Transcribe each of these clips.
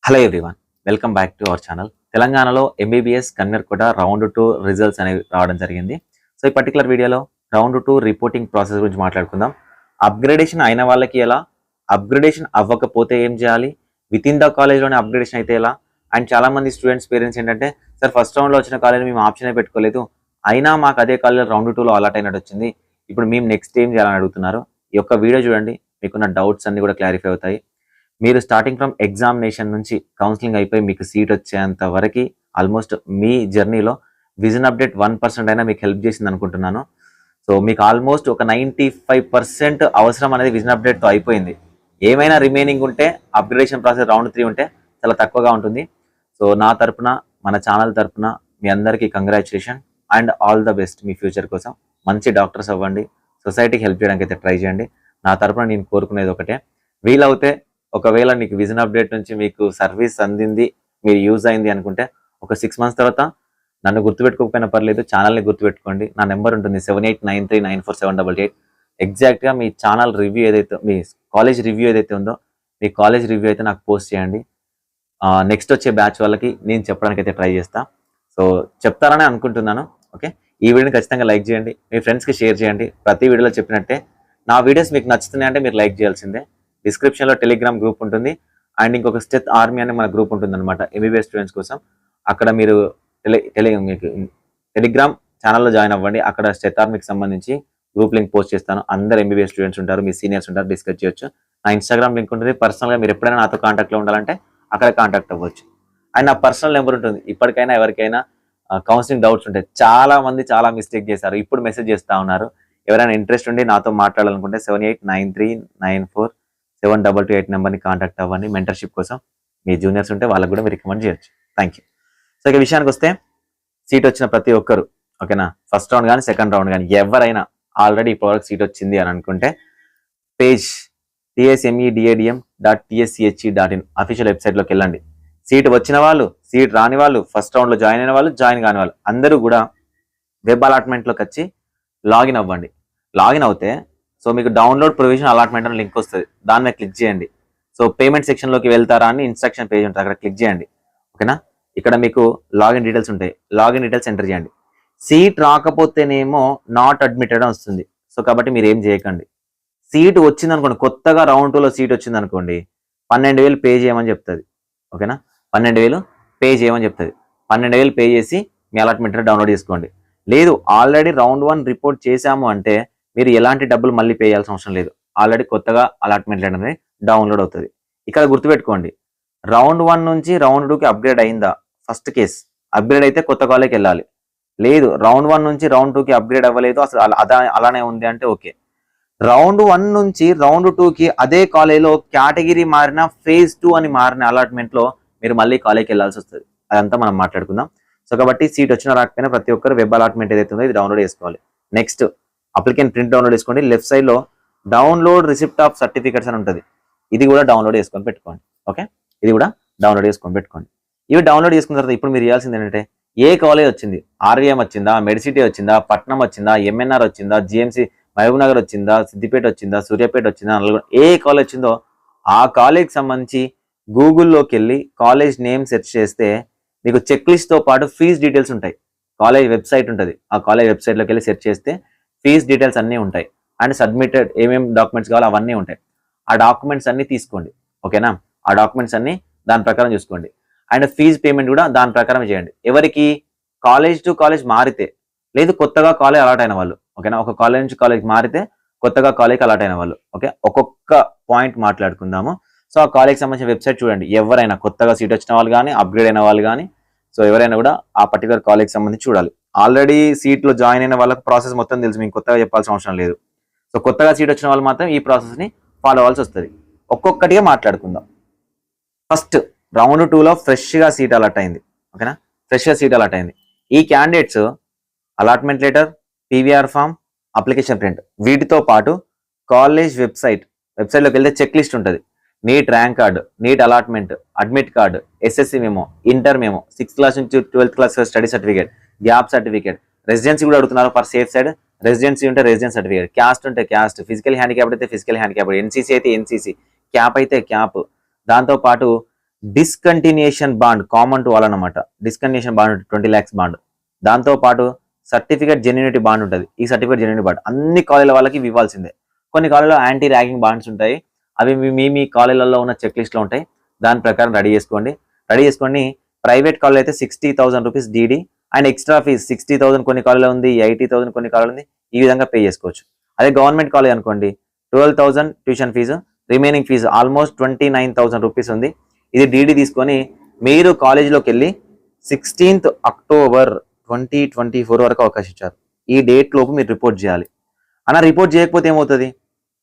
Hello everyone, welcome back to our channel. తెలంగాణలో MBBS convener కూడా round 2 results అనేవి రావడం జరిగింది. సో ఈ పర్టికులర్ వీడియోలో రౌండ్ 2 రిపోర్టింగ్ ప్రాసెస్ గురించి మాట్లాడుకుందాం. అప్గ్రేడేషన్ అయిన వాళ్ళకి ఎలా, అప్గ్రేడేషన్ అవ్వకపోతే ఏం చేయాలి, విత్ ఇన్ ద కాలేజ్లోనే అప్గ్రేడేషన్ అయితే ఎలా. అండ్ చాలా మంది స్టూడెంట్స్ పేరెంట్స్ ఏంటంటే, సార్ ఫస్ట్ రౌండ్లో వచ్చిన కాలేజ్ మేము ఆప్షనే పెట్టుకోలేదు, అయినా మాకు అదే కాలేజ్ రౌండ్ 2లో అలాట్ అయినట్టు వచ్చింది, ఇప్పుడు మేము నెక్స్ట్ ఏం చేయాలని అడుగుతున్నారు. ఈ యొక్క వీడియో చూడండి, మీకున్న డౌట్స్ అన్ని కూడా క్లారిఫై అవుతాయి. మీరు స్టార్టింగ్ ఫ్రమ్ ఎగ్జామినేషన్ నుంచి కౌన్సిలింగ్ అయిపోయి మీకు సీట్ వచ్చేంత వరకు ఆల్మోస్ట్ మీ జర్నీలో విజన్ అప్డేట్ 1% అయినా మీకు హెల్ప్ చేసింది అనుకుంటున్నాను. సో మీకు ఆల్మోస్ట్ ఒక 95% అవసరం అనేది విజన్ అప్డేట్తో అయిపోయింది. ఏమైనా రిమైనింగ్ ఉంటే అప్గ్రేడేషన్ ప్రాసెస్ రౌండ్ 3 ఉంటే చాలా తక్కువగా ఉంటుంది. సో నా తరపున, మన ఛానల్ తరపున మీ అందరికీ congratulation and all the best. Me future కోసం మంచి డాక్టర్స్ అవ్వండి, సొసైటీకి హెల్ప్ చేయడానికి అయితే ట్రై చేయండి. నా తరపున నేను కోరుకునేది ఒకటే, వీలవుతే ఒకవేళ నీకు విజన్ అప్డేట్ నుంచి మీకు సర్వీస్ అందింది, మీరు యూజ్ అయింది అనుకుంటే ఒక 6 months తర్వాత నన్ను గుర్తుపెట్టుకోకపోయినా పర్లేదు, ఛానల్ని గుర్తుపెట్టుకోండి. నా నెంబర్ ఉంటుంది 7893947888. ఎగ్జాక్ట్గా మీ ఛానల్ రివ్యూ ఏదైతే, మీ కాలేజ్ రివ్యూ ఏదైతే ఉందో, మీ కాలేజ్ రివ్యూ అయితే నాకు పోస్ట్ చేయండి. నెక్స్ట్ వచ్చే బ్యాచ్ వాళ్ళకి నేను చెప్పడానికి అయితే ట్రై చేస్తా. సో చెప్తారని అనుకుంటున్నాను. ఓకే, ఈ వీడియోని ఖచ్చితంగా లైక్ చేయండి, మీ ఫ్రెండ్స్కి షేర్ చేయండి. ప్రతి వీడియోలో చెప్పినట్టే నా వీడియోస్ మీకు నచ్చుతున్నాయంటే మీరు లైక్ చేయాల్సిందే. డిస్క్రిప్షన్లో టెలిగ్రామ్ గ్రూప్ ఉంటుంది, అండ్ ఇంకొక స్టెత్ ఆర్మీ అనే మన గ్రూప్ ఉంటుంది అనమాట ఎంబీబీఎస్ స్టూడెంట్స్ కోసం. అక్కడ మీరు మీకు టెలిగ్రామ్ ఛానల్లో జాయిన్ అవ్వండి. అక్కడ స్టెత్ ఆర్మీకి సంబంధించి గ్రూప్ లింక్ పోస్ట్ చేస్తాను. అందరు ఎంబీబీఎస్ స్టూడెంట్స్ ఉంటారు, మీ సీనియర్స్ ఉంటారు, డిస్కస్ చేయొచ్చు. నా ఇన్స్టాగ్రామ్ లింక్ ఉంటుంది. పర్సనల్గా మీరు ఎప్పుడైనా నాతో కాంటాక్ట్లో ఉండాలంటే అక్కడ కాంటాక్ట్ అవ్వచ్చు. అండ్ నా పర్సనల్ నెంబర్ ఉంటుంది. ఇప్పటికైనా ఎవరికైనా కౌన్సిలింగ్ డౌట్స్ ఉంటాయి, చాలా మంది చాలా మిస్టేక్ చేశారు, ఇప్పుడు మెసేజ్ చేస్తూ ఉన్నారు. ఎవరైనా ఇంట్రెస్ట్ ఉండి నాతో మాట్లాడాలనుకుంటే 7893947228 నెంబర్ని కాంటాక్ట్ అవ్వండి. మెంటర్షిప్ కోసం మీ జూనియర్స్ ఉంటే వాళ్ళకు కూడా మీరు రికమెండ్ చేయొచ్చు. Thank you. సో ఇక విషయానికి వస్తే, సీట్ వచ్చిన ప్రతి ఒక్కరు, ఓకేనా, ఫస్ట్ రౌండ్ కానీ సెకండ్ రౌండ్ కానీ ఎవరైనా ఆల్రెడీ ఇప్పటివరకు సీట్ వచ్చింది అని అనుకుంటే పేజ్ tsmedadm.tschE.in అఫీషియల్ వెబ్సైట్లోకి వెళ్ళండి. సీట్ వచ్చిన వాళ్ళు, సీట్ రాని వాళ్ళు, ఫస్ట్ రౌండ్లో జాయిన్ అయిన వాళ్ళు, జాయిన్ కాని వాళ్ళు అందరూ కూడా వెబ్ అలాట్మెంట్లోకి వచ్చి లాగిన్ అవ్వండి. లాగిన్ అవుతే సో మీకు డౌన్లోడ్ ప్రొవిజన్ అలాట్మెంట్ అని లింక్ వస్తుంది, దాని మీద క్లిక్ చేయండి. సో పేమెంట్ సెక్షన్లోకి వెళ్తారా అని ఇన్స్ట్రక్షన్ పేజ్ ఉంటుంది, అక్కడ క్లిక్ చేయండి. ఓకేనా, ఇక్కడ మీకు లాగిన్ డీటెయిల్స్ ఉంటాయి, లాగిన్ డీటెయిల్స్ ఎంటర్ చేయండి. సీట్ రాకపోతేనేమో నాట్ అడ్మిటెడ్ అని వస్తుంది. సో కాబట్టి మీరు ఏం చేయకండి. సీట్ వచ్చింది అనుకోండి, కొత్తగా రౌండ్ 2లో సీట్ వచ్చింది అనుకోండి, 12,000 పే చేయమని చెప్తుంది. ఓకేనా, 12,000 పే చేయమని చెప్తుంది. 12,000 పే చేసి మీ అలాట్మెంట్ డౌన్లోడ్ చేసుకోండి. లేదు, ఆల్రెడీ రౌండ్ 1 రిపోర్ట్ చేశాము అంటే మీరు ఎలాంటి డబ్బులు మళ్ళీ పే చేయాల్సిన అవసరం లేదు. ఆల్రెడీ కొత్తగా అలాట్మెంట్ అనేది డౌన్లోడ్ అవుతుంది. ఇక్కడ గుర్తుపెట్టుకోండి, రౌండ్ 1 నుంచి రౌండ్ 2కి అప్గ్రేడ్ అయిందా, ఫస్ట్ కేస్ అప్గ్రేడ్ అయితే కొత్త కాలేజ్కి వెళ్ళాలి. లేదు, రౌండ్ 1 నుంచి రౌండ్ 2కి అప్గ్రేడ్ అవ్వలేదు, అసలు అలానే ఉంది అంటే ఓకే. రౌండ్ 1 నుంచి రౌండ్ 2కి అదే కాలేజ్లో కేటగిరీ మారిన, ఫేజ్ 2 అని మారిన అలాట్మెంట్లో మీరు మళ్ళీ కాలేజ్కి వెళ్ళాల్సి వస్తుంది. అదంతా మనం మాట్లాడుకుందాం. సో కాబట్టి సీట్ వచ్చినా రాకపోయినా ప్రతి ఒక్కరు వెబ్ అలాట్మెంట్ ఏదైతే ఉందో ఇది డౌన్లోడ్ చేసుకోవాలి. నెక్స్ట్ అప్లికెంట్ ప్రింట్ డౌన్లోడ్ చేసుకోండి. లెఫ్ట్ సైడ్లో డౌన్లోడ్ రిసిప్ట్ ఆఫ్ సర్టిఫికెట్స్ అని ఉంటుంది, ఇది కూడా డౌన్లోడ్ చేసుకొని పెట్టుకోండి. ఓకే, ఇది కూడా డౌన్లోడ్ చేసుకొని పెట్టుకోండి. ఇవి డౌన్లోడ్ చేసుకున్న తర్వాత ఇప్పుడు మీరు చేయాల్సింది ఏంటంటే, ఏ కాలేజ్ వచ్చింది, ఆర్వీఎం వచ్చిందా, మెడిసిటీ వచ్చిందా, పట్నం వచ్చిందా, ఎంఎన్ఆర్ వచ్చిందా, జిఎంసీ మహబూబ్ నగర్ వచ్చిందా, సిద్దిపేట వచ్చిందా, సూర్యాపేట వచ్చిందా, ఏ కాలేజ్ వచ్చిందో ఆ కాలేజ్కి సంబంధించి గూగుల్లోకి వెళ్ళి కాలేజ్ నేమ్ సెర్చ్ చేస్తే మీకు చెక్ లిస్ట్తో పాటు ఫీజ్ డీటెయిల్స్ ఉంటాయి. కాలేజ్ వెబ్సైట్ ఉంటుంది, ఆ కాలేజ్ వెబ్సైట్లోకి వెళ్ళి సెర్చ్ చేస్తే ఫీజ్ డీటెయిల్స్ అన్నీ ఉంటాయి. అండ్ సబ్మిటెడ్ ఏమేమి డాక్యుమెంట్స్ కావాలో అవన్నీ ఉంటాయి. ఆ డాక్యుమెంట్స్ అన్నీ తీసుకోండి. ఓకేనా, ఆ డాక్యుమెంట్స్ అన్నీ దాని ప్రకారం చూసుకోండి. అండ్ ఫీజ్ పేమెంట్ కూడా దాని ప్రకారం చేయండి. ఎవరికి, కాలేజ్ టు కాలేజ్ మారితే, లేదు కొత్తగా కాలేజ్ అలాట్ అయిన వాళ్ళు. ఓకేనా, ఒక కాలేజ్ నుంచి కాలేజ్ మారితే కొత్తగా కాలేజ్కి అలాట్ అయిన వాళ్ళు. ఓకే, ఒక్కొక్క పాయింట్ మాట్లాడుకుందాము. సో ఆ కాలేజ్కి సంబంధించిన వెబ్సైట్ చూడండి. ఎవరైనా కొత్తగా సీట్ వచ్చిన వాళ్ళు కానీ, అప్గ్రేడ్ అయిన వాళ్ళు కానీ, సో ఎవరైనా కూడా ఆ పర్టికులర్ కాలేజ్కి సంబంధించి చూడాలి. ఆల్రెడీ సీట్లో జాయిన్ అయిన వాళ్ళకి ప్రాసెస్ మొత్తం తెలుసు, మీకు కొత్తగా చెప్పాల్సిన అవసరం లేదు. సో కొత్తగా సీట్ వచ్చిన వాళ్ళు మాత్రం ఈ ప్రాసెస్ని ఫాలో అవ్వాల్సి వస్తుంది. ఒక్కొక్కటిగా మాట్లాడుకుందాం. ఫస్ట్ రౌండ్ 2లో ఫ్రెష్గా సీట్ అలాట్ అయింది. ఓకేనా, ఫ్రెష్గా సీట్ అలాట్ అయింది. ఈ candidates allotment letter, PVR form, application print, వీటితో పాటు కాలేజ్ వెబ్సైట్లోకి వెళ్తే చెక్ లిస్ట్ ఉంటుంది. NEET rank card, NEET allotment, admit card, SSC memo, inter memo, 6th class నుంచి 12th class study certificate, gap certificate, residency కూడా అడుగుతున్నారు ఫర్ సేఫ్ సైడ్. రెసిడెన్సీ ఉంటే residence certificate, caste ఉంటే క్యాస్ట్, ఫిజికల్ హ్యాండిక్యాప్ అయితే physical handicap, NCC అయితే NCC, CAP అయితే CAP, దాంతోపాటు discontinuation bond common to all అనమాట. డిస్కంటిన్యూషన్ బాండ్ 20 lakhs బాండ్, దాంతో పాటు సర్టిఫికేట్ జెన్యూనిటీ బాండ్ ఉంటుంది. ఈ సర్టిఫికేట్ జెన్యూనిటీ బాండ్ అన్ని కాలేజీల వాళ్ళకి ఇవ్వాల్సిందే. కొన్ని కాలేజీలో యాంటీ ర్యాగింగ్ బాండ్స్ ఉంటాయి, అవి మీ కాలేజీలలో ఉన్న చెక్ లిస్ట్లో ఉంటాయి. దాని ప్రకారం రెడీ చేసుకొని ప్రైవేట్ కాలేజ్ అయితే 60,000 rupees DD and extra fees 60,000 కొన్ని కాలేజీలో ఉంది, 80,000 కొన్ని కాలేజీలో ఉంది. ఈ విధంగా పే చేసుకోవచ్చు. అదే గవర్నమెంట్ కాలేజ్ అనుకోండి 12,000 tuition fees, remaining fees almost 29,000 rupees ఉంది. ఇది డీడీ తీసుకొని మీరు కాలేజీలోకి వెళ్ళి 16th October 2024 వరకు అవకాశం ఇచ్చారు. ఈ డేట్ లోపు మీరు రిపోర్ట్ చేయాలి. అన్న రిపోర్ట్ చేయకపోతే ఏమవుతుంది?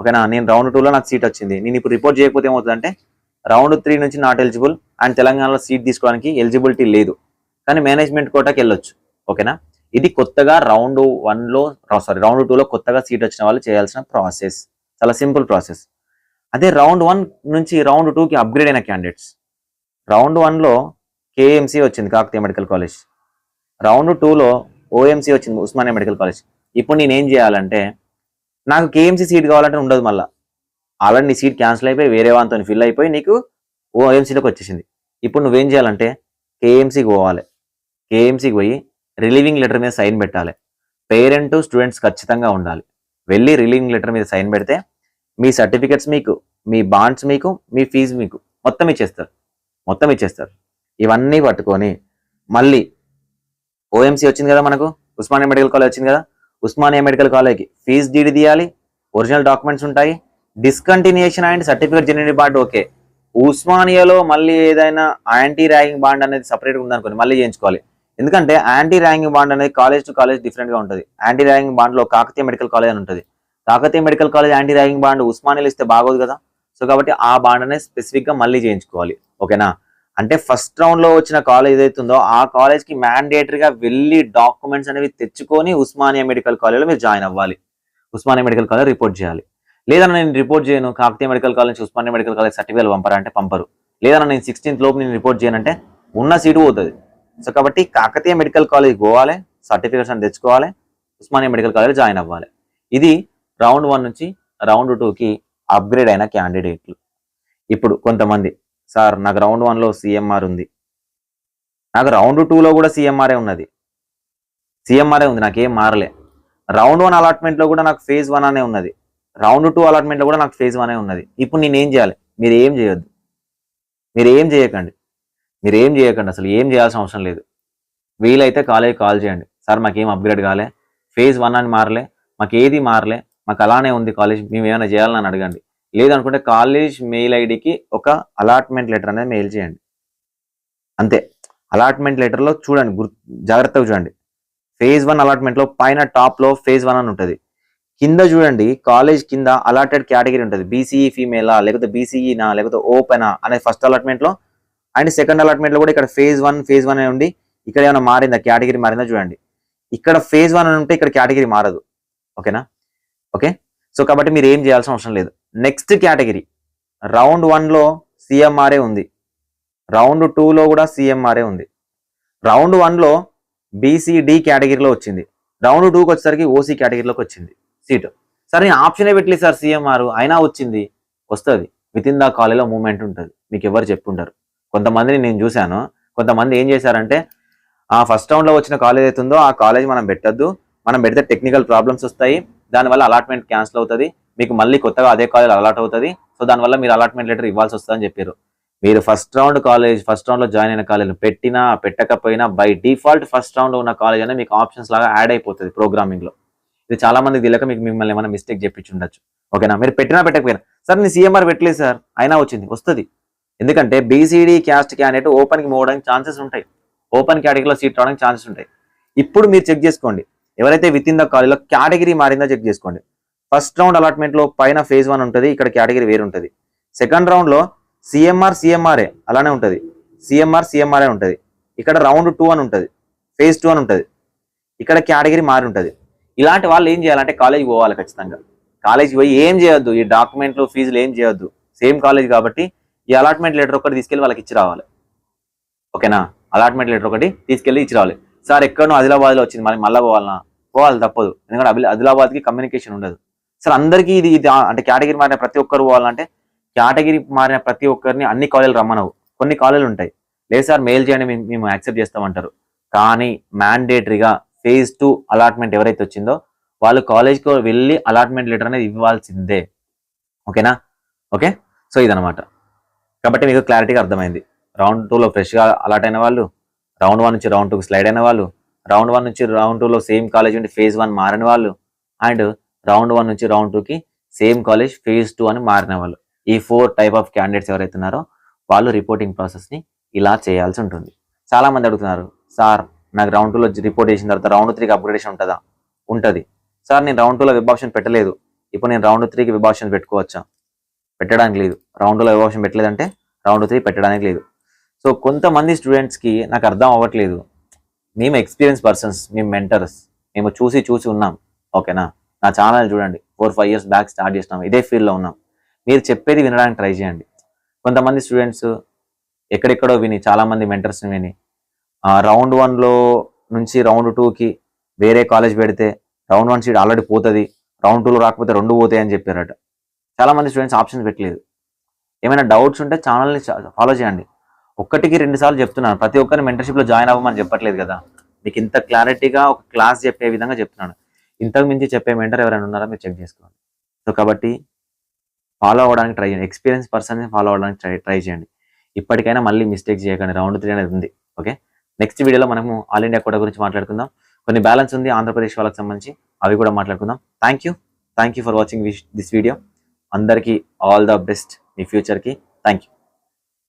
ఓకేనా, నేను రౌండ్ 2లో నాకు సీట్ వచ్చింది, నేను ఇప్పుడు రిపోర్ట్ చేయకపోతే ఏమవుతుంది అంటే రౌండ్ 3 నుంచి నాట్ ఎలిజిబుల్ అండ్ తెలంగాణలో సీట్ తీసుకోవడానికి ఎలిజిబిలిటీ లేదు, కానీ మేనేజ్మెంట్ కోటాకి వెళ్ళొచ్చు. ఓకేనా, ఇది కొత్తగా రౌండ్ 2లో కొత్తగా సీట్ వచ్చిన వాళ్ళు చేయాల్సిన ప్రాసెస్. చాలా సింపుల్ ప్రాసెస్. అదే రౌండ్ 1 నుంచి రౌండ్ 2కి అప్గ్రేడ్ అయిన క్యాండిడేట్స్, రౌండ్ 1లో కేఎంసీ వచ్చింది కాకతీయ మెడికల్ కాలేజ్, రౌండ్ 2లో ఓఎంసీ వచ్చింది ఉస్మానియా మెడికల్ కాలేజ్. ఇప్పుడు నేనేం చేయాలంటే నాకు కేఎంసీ సీట్ కావాలంటే ఉండదు, మళ్ళీ ఆల్రెడీ నీ సీట్ క్యాన్సిల్ అయిపోయి వేరే వాళ్ళతో ఫిల్ అయిపోయి నీకు ఓఎంసీలోకి వచ్చేసింది. ఇప్పుడు నువ్వేం చేయాలంటే కేఎంసీకి పోవాలి. కేఎంసీకి పోయి రిలీవింగ్ లెటర్ మీద సైన్ పెట్టాలి. పేరెంట్ స్టూడెంట్స్ ఖచ్చితంగా ఉండాలి. వెళ్ళి రిలీవింగ్ లెటర్ మీద సైన్ పెడితే మీ సర్టిఫికెట్స్ మీకు, మీ బాండ్స్ మీకు, మీ ఫీజు మీకు మొత్తం ఇచ్చేస్తారు. ఇవన్నీ పట్టుకొని మళ్ళీ ఓఎంసీ వచ్చింది కదా, మనకు ఉస్మానియా మెడికల్ కాలేజ్ వచ్చింది కదా, ఉస్మానియా మెడికల్ కాలేజ్కి ఫీజు డీడీ తీయాలి, ఒరిజినల్ డాక్యుమెంట్స్ ఉంటాయి, discontinuation and certificate genuinity bond okay. ఉస్మానియాలో మళ్ళీ ఏదైనా యాంటీ ర్యాగింగ్ బాండ్ అనేది సపరేట్గా ఉందనుకోండి, మళ్ళీ చేయించుకోవాలి. ఎందుకంటే యాంటీ ర్యాగింగ్ బాండ్ అనేది కాలేజ్ టు కాలేజ్ డిఫరెంట్గా ఉంటుంది. యాంటీ ర్యాగింగ్ బాండ్లో కాకతీయ మెడికల్ కాలేజ్ అని ఉంటుంది. Kakatiya medical college anti ragging bond ఉస్మానియాలో ఇస్తే బాగోదు కదా. సో కాబట్టి ఆ బాండ్ అనేది స్పెసిఫిక్గా మళ్ళీ చేయించుకోవాలి. ఓకేనా, అంటే ఫస్ట్ రౌండ్లో వచ్చిన కాలేజ్ ఏదైతుందో ఆ కాలేజ్కి మ్యాండేటరీగా వెళ్ళి డాక్యుమెంట్స్ అనేవి తెచ్చుకొని ఉస్మానియా మెడికల్ కాలేజ్లో మీరు జాయిన్ అవ్వాలి. ఉస్మానియా మెడికల్ కాలేజ్ రిపోర్ట్ చేయాలి. లేదన్నా నేను రిపోర్ట్ చేయను, కాకతీయ మెడికల్ కాలేజ్ నుంచి ఉస్మానియా మెడికల్ కాలేజ్ సర్టిఫికేట్ పంపరా అంటే పంపరు. లేదన్నా నేను 16th లోపు నేను రిపోర్ట్ చేయనంటే ఉన్న సీటు పోతుంది. సో కాబట్టి కాకతీయ మెడికల్ కాలేజ్ పోవాలి, సర్టిఫికేట్స్ అని తెచ్చుకోవాలి, ఉస్మానియా మెడికల్ కాలేజ్ జాయిన్ అవ్వాలి. ఇది రౌండ్ 1 నుంచి రౌండ్ 2కి అప్గ్రేడ్ అయిన క్యాండిడేట్లు. ఇప్పుడు కొంతమంది సార్ నాకు రౌండ్ 1లో సిఎంఆర్ ఉంది, నాకు రౌండ్ 2లో కూడా సిఎంఆర్ఏ ఉంది, నాకేం మారలే. రౌండ్ 1 అలాట్మెంట్లో కూడా నాకు ఫేజ్ 1 అనే ఉన్నది, రౌండ్ 2 అలాట్మెంట్లో కూడా నాకు ఫేజ్ 1 ఉన్నది. ఇప్పుడు నేనేం చేయాలి? మీరు ఏం చేయొద్దు, మీరు ఏం చేయకండి, అసలు ఏం చేయాల్సిన అవసరం లేదు. వీలైతే కాలేజ్ కాల్ చేయండి, సార్ మాకేం అప్గ్రేడ్ కాలే, ఫేజ్ 1 అని మారలే, మాకు ఏది మారలే, మాకు అలానే ఉంది కాలేజ్, మేము ఏమైనా చేయాలని అడగండి. లేదనుకుంటే కాలేజ్ మెయిల్ ఐడికి ఒక అలాట్మెంట్ లెటర్ అనేది మెయిల్ చేయండి. అంతే. అలాట్మెంట్ లెటర్లో చూడండి, జాగ్రత్తగా చూడండి. ఫేజ్ 1 అలాట్మెంట్లో పైన టాప్లో ఫేజ్ 1 అని ఉంటుంది, కింద చూడండి కాలేజ్ కింద అలాటెడ్ కేటగిరీ ఉంటుంది. బీసీఈ ఫీమేలా, లేకపోతే బీసీఈనా, లేకపోతే ఓపెనా అనే ఫస్ట్ అలాట్మెంట్లో అండ్ సెకండ్ అలాట్మెంట్లో కూడా ఇక్కడ ఫేజ్ 1 అని ఉండి ఇక్కడ ఏమైనా మారిందా, కేటగిరీ మారిందా చూడండి. ఇక్కడ ఫేజ్ 1 అని ఉంటే ఇక్కడ కేటగిరీ మారదు. ఓకేనా, ఓకే. సో కాబట్టి మీరు ఏం చేయాల్సిన అవసరం లేదు. నెక్స్ట్ కేటగిరీ రౌండ్ 1లో సిఎంఆర్ఏ ఉంది, రౌండ్ 2లో కూడా సిఎంఆర్ఏ ఉంది. రౌండ్ 1లో బీసీడి కేటగిరీలో వచ్చింది, రౌండ్ 2కి వచ్చేసరికి ఓసీ కేటగిరీలోకి వచ్చింది సీటు. సరే నేను ఆప్షనే పెట్టలేదు సార్ సిఎంఆర్, అయినా వచ్చింది. వస్తుంది, విత్ ఇన్ ద కాలేజ్లో మూవ్మెంట్ ఉంటుంది, మీకు ఎవరు చెప్పుంటారు. కొంతమందిని నేను చూశాను, కొంతమంది ఏం చేశారంటే ఆ ఫస్ట్ రౌండ్లో వచ్చిన కాలేజ్ అవుతుందో ఆ కాలేజ్ మనం పెట్టద్దు, మనం పెడితే టెక్నికల్ ప్రాబ్లమ్స్ వస్తాయి, దానివల్ల అలాట్మెంట్ క్యాన్సిల్ అవుతుంది, మీకు మళ్ళీ కొత్తగా అదే కాలేజ్ అలాట్ అవుతుంది, సో దానివల్ల మీరు అలాట్మెంట్ లెటర్ ఇవ్వాల్సి వస్తుందని చెప్పారు. మీరు ఫస్ట్ రౌండ్లో జాయిన్ అయిన కాలేజ్ పెట్టినా పెట్టకపోయినా బై డిఫాల్ట్ ఫస్ట్ రౌండ్లో ఉన్న కాలేజ్ అనేది మీకు ఆప్షన్స్ లాగా యాడ్ అయిపోతుంది ప్రోగ్రామింగ్లో. ఇది చాలా మంది తెలియక మీకు మిమ్మల్ని ఏమైనా మిస్టేక్ చెప్పించి ఉండొచ్చు. ఓకేనా, మీరు పెట్టినా పెట్టకపోయినా సార్ నేను సిఎంఆర్ పెట్టలేదు సార్ అయినా వచ్చింది, వస్తుంది. ఎందుకంటే బీసీడీ క్యాస్ట్ క్యాండిడేట్ ఓపెన్కి మోవడానికి ఛాన్సెస్ ఉంటాయి, ఓపెన్ కేటగిరీలో సీట్ రావడానికి ఛాన్సెస్ ఉంటాయి. ఇప్పుడు మీరు చెక్ చేసుకోండి, ఎవరైతే విత్ ఇన్ ద కాలేజ్లో కేటగిరీ మారిందో చెక్ చేసుకోండి. ఫస్ట్ రౌండ్ అలాట్మెంట్లో పైన ఫేజ్ 1 ఉంటుంది, ఇక్కడ కేటగిరీ వేరు ఉంటుంది. సెకండ్ రౌండ్లో సిఎంఆర్ఏ అలానే ఉంటుంది, సిఎంఆర్ఏ ఉంటుంది. ఇక్కడ రౌండ్ 2 అని ఉంటుంది, ఫేజ్ 2 అని ఉంటుంది, ఇక్కడ కేటగిరీ మారి ఉంటుంది. ఇలాంటి వాళ్ళు ఏం చేయాలంటే కాలేజీకి పోవాలి ఖచ్చితంగా. కాలేజీకి పోయి ఏం చేయొద్దు, ఈ డాక్యుమెంట్లు ఫీజులు ఏం చేయొద్దు, సేమ్ కాలేజ్ కాబట్టి ఈ అలాట్మెంట్ లెటర్ ఒకటి తీసుకెళ్ళి వాళ్ళకి ఇచ్చి రావాలి. ఓకేనా, అలాట్మెంట్ లెటర్ ఒకటి తీసుకెళ్ళి ఇచ్చి రావాలి. సార్ ఎక్కడో ఆదిలాబాద్లో వచ్చింది మళ్ళీ పోవాలి తప్పదు, ఎందుకంటే ఆదిలాబాద్కి కమ్యూనికేషన్ ఉండదు. సార్ అందరికీ ఇది అంటే కేటగిరీ మారిన ప్రతి ఒక్కరు పోవాలంటే కేటగిరీ మారిన ప్రతి ఒక్కరిని అన్ని కాలేజీలు రమ్మనవు, కొన్ని కాలేజీలు ఉంటాయి, లేదు సార్ మెయిల్ చేయండి మేము యాక్సెప్ట్ చేస్తామంటారు. కానీ మ్యాండేటరీగా phase 2 అలాట్మెంట్ ఎవరైతే వచ్చిందో వాళ్ళు కాలేజ్కి వెళ్ళి అలాట్మెంట్ లెటర్ అనేది ఇవ్వాల్సిందే. ఓకేనా? ఓకే, సో ఇదనమాట. కాబట్టి మీకు క్లారిటీగా అర్థమైంది. రౌండ్ 2లో ఫ్రెష్గా అలాట్ అయిన వాళ్ళు, రౌండ్ 1 నుంచి రౌండ్ 2కి స్లైడ్ అయిన వాళ్ళు, రౌండ్ 1 నుంచి రౌండ్ 2లో సేమ్ కాలేజ్ నుండి phase 1 మారిన వాళ్ళు, అండ్ రౌండ్ 1 నుంచి రౌండ్ 2కి సేమ్ కాలేజ్ phase 2 అని మారిన వాళ్ళు. ఈ 4 టైప్ ఆఫ్ క్యాండిడేట్స్ ఎవరైతే ఉన్నారో వాళ్ళు రిపోర్టింగ్ ప్రాసెస్ని ఇలా చేయాల్సి ఉంటుంది. చాలా మంది అడుగుతున్నారు, సార్ నాకు రౌండ్ 2లో రిపోర్ట్ చేసిన తర్వాత రౌండ్ 3కి అప్గ్రేడేషన్ ఉంటుందా? ఉంటుంది. సార్ నేను రౌండ్ 2లో వెబ్ ఆప్షన్ పెట్టలేదు, ఇప్పుడు నేను రౌండ్ 3కి వెబ్ ఆప్షన్ పెట్టుకోవచ్చా? పెట్టడానికి లేదు. రౌండ్ 2లో వెబ్ ఆప్షన్ పెట్టలేదంటే రౌండ్ 3 పెట్టడానికి లేదు. సో కొంతమంది స్టూడెంట్స్కి నాకు అర్థం అవ్వట్లేదు. మేము ఎక్స్పీరియన్స్ పర్సన్స్, మేము మెంటర్స్, మేము చూసి ఉన్నాం. ఓకేనా? నా ఛానల్ చూడండి, 4-5 years బ్యాక్ స్టార్ట్ చేసినాం, ఇదే ఫీల్డ్లో ఉన్నాం. మీరు చెప్పేది వినడానికి ట్రై చేయండి. కొంతమంది స్టూడెంట్స్ ఎక్కడెక్కడో విని, చాలామంది మెంటర్స్ని విని రౌండ్ 1లో నుంచి రౌండ్ 2కి వేరే కాలేజ్ పెడితే రౌండ్ 1 సీట్ ఆల్రెడీ పోతుంది, రౌండ్ 2లో రాకపోతే 2 పోతాయి అని చెప్పారట. చాలామంది స్టూడెంట్స్ ఆప్షన్స్ పెట్టలేదు. ఏమైనా డౌట్స్ ఉంటే ఛానల్ని ఫాలో చేయండి. 1-2 సార్లు చెప్తున్నాను, ప్రతి ఒక్కరిని మెంటర్షిప్లో జాయిన్ అవ్వమని చెప్పట్లేదు కదా. మీకు ఇంత క్లారిటీగా ఒక క్లాస్ చెప్పే విధంగా చెప్తున్నాను. ఇంతకు మించి చెప్పే మెంటర్ ఎవరైనా ఉన్నారా మీరు చెక్ చేసుకోండి. సో కాబట్టి ఫాలో అవ్వడానికి ట్రై చేయండి, ఎక్స్పీరియన్స్ పర్సన్ని ఫాలో అవ్వడానికి ట్రై చేయండి. ఇప్పటికైనా మళ్ళీ మిస్టేక్ చేయకండి. రౌండ్ 3 అనేది ఉంది. ఓకే, నెక్స్ట్ వీడియోలో మనము ఆల్ ఇండియా కోటా గురించి మాట్లాడుకుందాం. కొన్ని బ్యాలెన్స్ ఉంది ఆంధ్రప్రదేశ్ వాళ్ళకి సంబంధించి, అవి కూడా మాట్లాడుకుందాం. Thank you for watching this video. అందరికీ ఆల్ ద బెస్ట్ మీ ఫ్యూచర్కి. Thank you.